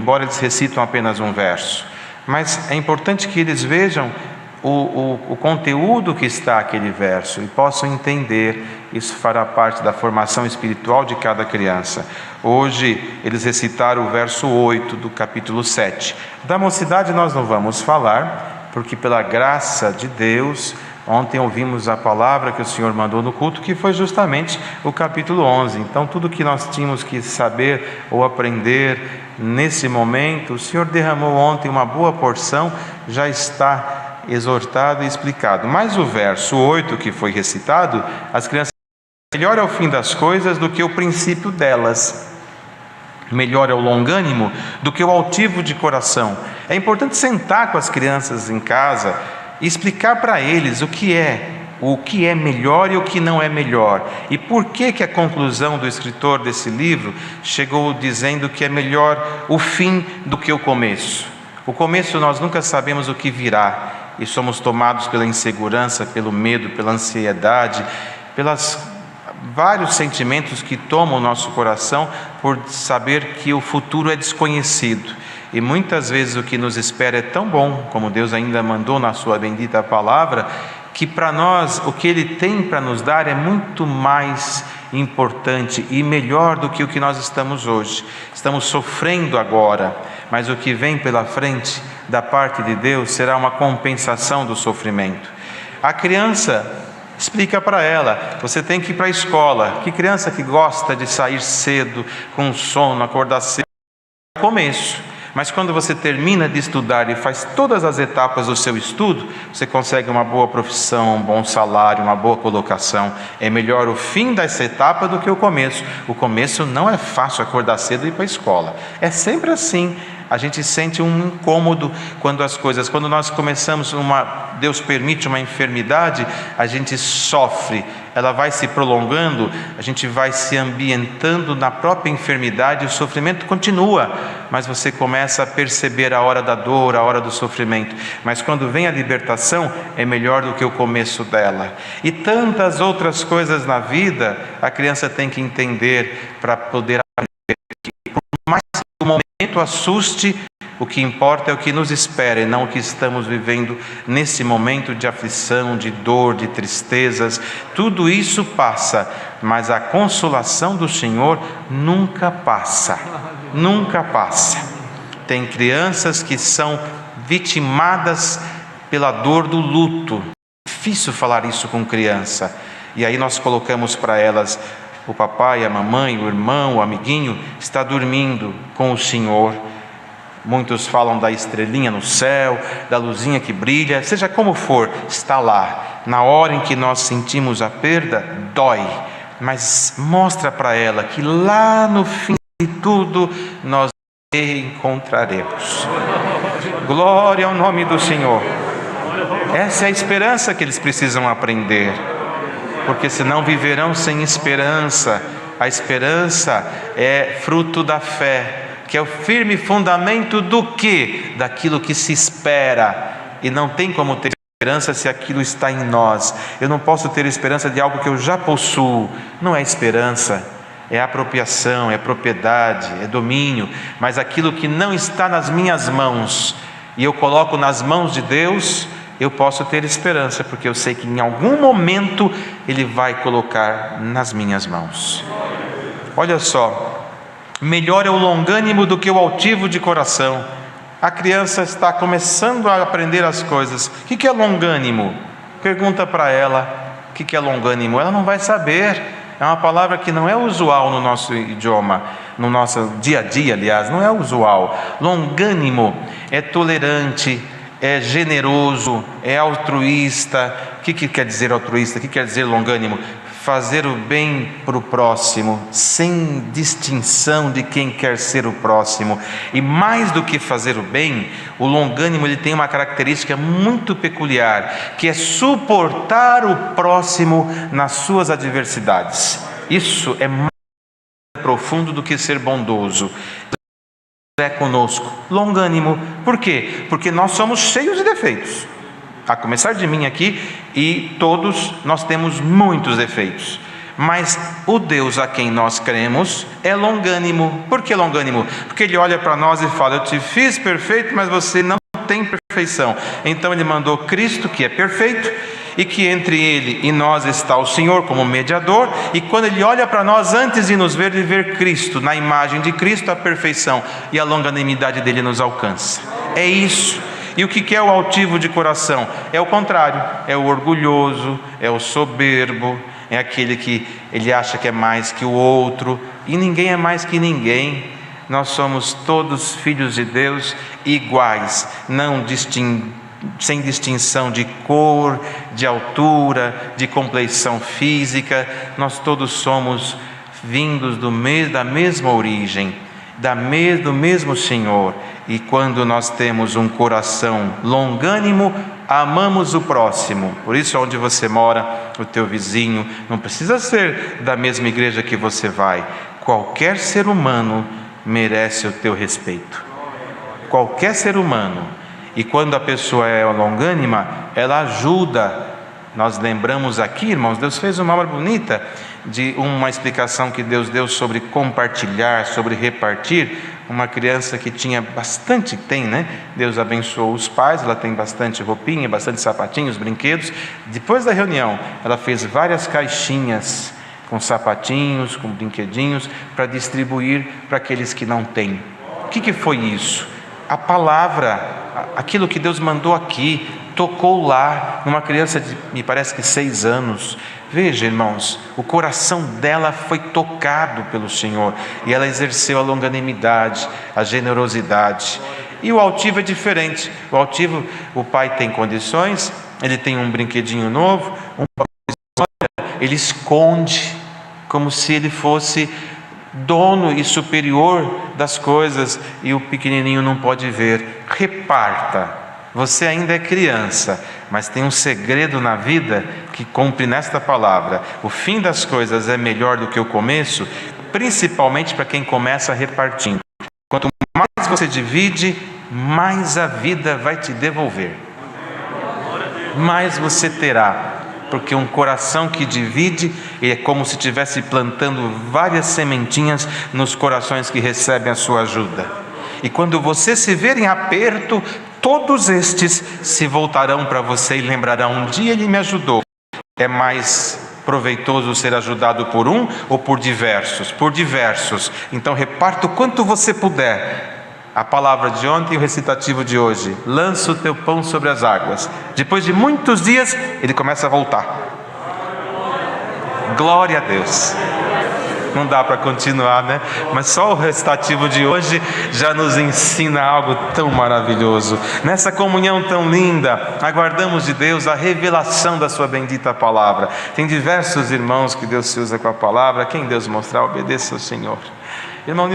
embora eles recitam apenas um verso. Mas é importante que eles vejam o conteúdo que está aquele verso e possam entender. Isso fará parte da formação espiritual de cada criança. Hoje eles recitaram o verso 8 do capítulo 7. Da mocidade nós não vamos falar, porque pela graça de Deus, ontem ouvimos a palavra que o Senhor mandou no culto, que foi justamente o capítulo 11. Então tudo que nós tínhamos que saber ou aprender nesse momento, o Senhor derramou ontem uma boa porção, já está exortado e explicado. Mas o verso 8 que foi recitado, as crianças dizem: melhor é o fim das coisas do que o princípio delas. Melhor é o longânimo do que o altivo de coração. É importante sentar com as crianças em casa e explicar para eles o que é melhor e o que não é melhor. E por que a conclusão do escritor desse livro chegou dizendo que é melhor o fim do que o começo. O começo nós nunca sabemos o que virá, e somos tomados pela insegurança, pelo medo, pela ansiedade, pelos vários sentimentos que tomam o nosso coração por saber que o futuro é desconhecido. E muitas vezes o que nos espera é tão bom, como Deus ainda mandou na sua bendita palavra, que para nós o que Ele tem para nos dar é muito mais importante e melhor do que o que nós estamos hoje. Estamos sofrendo agora, mas o que vem pela frente da parte de Deus será uma compensação do sofrimento. A criança, explica para ela: você tem que ir para a escola. Que criança que gosta de sair cedo, com sono, acordar cedo? É o começo. Mas quando você termina de estudar e faz todas as etapas do seu estudo, você consegue uma boa profissão, um bom salário, uma boa colocação. É melhor o fim dessa etapa do que o começo. O começo não é fácil, acordar cedo e ir para a escola. É sempre assim. A gente sente um incômodo quando nós começamos Deus permite uma enfermidade, a gente sofre, ela vai se prolongando, a gente vai se ambientando na própria enfermidade, o sofrimento continua, mas você começa a perceber a hora da dor, a hora do sofrimento. Mas quando vem a libertação, é melhor do que o começo dela. E tantas outras coisas na vida, a criança tem que entender para poder aprender que, por mais que o momento assuste, o que importa é o que nos espera e não o que estamos vivendo nesse momento de aflição, de dor, de tristezas. Tudo isso passa, mas a consolação do Senhor nunca passa. Nunca passa. Tem crianças que são vitimadas pela dor do luto. É difícil falar isso com criança. E aí nós colocamos para elas: o papai, a mamãe, o irmão, o amiguinho está dormindo com o Senhor. Muitos falam da estrelinha no céu, da luzinha que brilha, seja como for, está lá. Na hora em que nós sentimos a perda, dói, mas mostra para ela que lá no fim de tudo nós encontraremos. Glória ao nome do Senhor. Essa é a esperança que eles precisam aprender, porque senão viverão sem esperança. A esperança é fruto da fé, que é o firme fundamento do quê? Daquilo que se espera. E não tem como ter esperança se aquilo está em nós. Eu não posso ter esperança de algo que eu já possuo. Não é esperança, é apropriação, é propriedade, é domínio. Mas aquilo que não está nas minhas mãos e eu coloco nas mãos de Deus, eu posso ter esperança, porque eu sei que em algum momento Ele vai colocar nas minhas mãos. Olha só, melhor é o longânimo do que o altivo de coração. A criança está começando a aprender as coisas. O que é longânimo? Pergunta para ela o que é longânimo. Ela não vai saber. É uma palavra que não é usual no nosso idioma, no nosso dia a dia, aliás, não é usual. Longânimo é tolerante, é generoso, é altruísta. O que quer dizer altruísta? O que quer dizer longânimo? Fazer o bem para o próximo, sem distinção de quem quer ser o próximo. E mais do que fazer o bem, o longânimo ele tem uma característica muito peculiar, que é suportar o próximo nas suas adversidades. Isso é mais profundo do que ser bondoso. É conosco, longânimo. Por quê? Porque nós somos cheios de defeitos. A começar de mim aqui, e todos nós temos muitos defeitos. Mas o Deus a quem nós cremos é longânimo. Por que longânimo? Porque Ele olha para nós e fala: eu te fiz perfeito, mas você não tem perfeição. Então Ele mandou Cristo, que é perfeito, e que entre Ele e nós está o Senhor como mediador. E quando Ele olha para nós, antes de nos ver, Ele vê Cristo, na imagem de Cristo, a perfeição, e a longanimidade dEle nos alcança. É isso. E o que é o altivo de coração? É o contrário, é o orgulhoso, é o soberbo, é aquele que ele acha que é mais que o outro, e ninguém é mais que ninguém. Nós somos todos filhos de Deus iguais, sem distinção de cor, de altura, de compleição física. Nós todos somos vindos da mesma origem, do mesmo Senhor. E quando nós temos um coração longânimo, amamos o próximo. Por isso, onde você mora, o teu vizinho, não precisa ser da mesma igreja que você vai. Qualquer ser humano merece o teu respeito. Qualquer ser humano. E quando a pessoa é longânima, ela ajuda. Nós lembramos aqui, irmãos, Deus fez uma obra bonita de uma explicação que Deus deu sobre compartilhar, sobre repartir. Uma criança que tinha bastante, Deus abençoou os pais, ela tem bastante roupinha, bastante sapatinhos, brinquedos. Depois da reunião, ela fez várias caixinhas com sapatinhos, com brinquedinhos, para distribuir para aqueles que não têm. O que foi isso? A palavra, aquilo que Deus mandou aqui, tocou lá, numa criança de, me parece que 6 anos. Veja, irmãos, o coração dela foi tocado pelo Senhor, e ela exerceu a longanimidade, a generosidade. E o altivo é diferente. O altivo, o pai tem condições, ele tem um brinquedinho novo, ele esconde, como se ele fosse dono e superior das coisas, e o pequenininho não pode ver. Reparta. Você ainda é criança, mas tem um segredo na vida que cumpre nesta palavra: o fim das coisas é melhor do que o começo, principalmente para quem começa repartindo. Quanto mais você divide, mais a vida vai te devolver, mais você terá. Porque um coração que divide é como se estivesse plantando várias sementinhas nos corações que recebem a sua ajuda. E quando você se ver em aperto, todos estes se voltarão para você e lembrarão: um dia ele me ajudou. É mais proveitoso ser ajudado por um ou por diversos? Por diversos. Então reparta o quanto você puder. A palavra de ontem e o recitativo de hoje: lança o teu pão sobre as águas. Depois de muitos dias, ele começa a voltar. Glória a Deus. Não dá para continuar, Mas só o recitativo de hoje já nos ensina algo tão maravilhoso. Nessa comunhão tão linda, aguardamos de Deus a revelação da sua bendita palavra. Tem diversos irmãos que Deus se usa com a palavra. Quem Deus mostrar, obedeça ao Senhor. Irmão